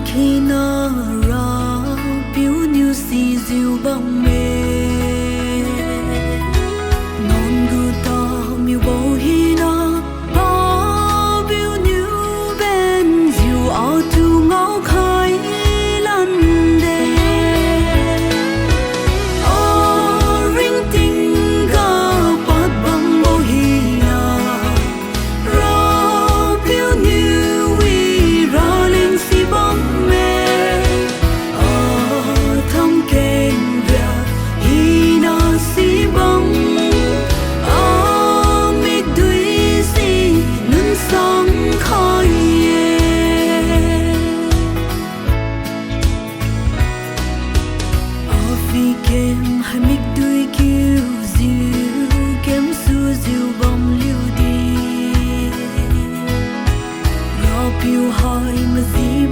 khi na ra biểu như si diệu bằng mê non gu ta miu bầu hi na bao biểu như bên diệu ao tu ngao khai lan đê o ring ting ga bắt bằng bầu hi na ra biểu như vi ra lên si bằng mê thăm kênh về hi na si bằng mi đuôi si nun sáng khai vì kem hai mic đuôi kêu diu kem xua diu bom liu đi ra piu hai mà gì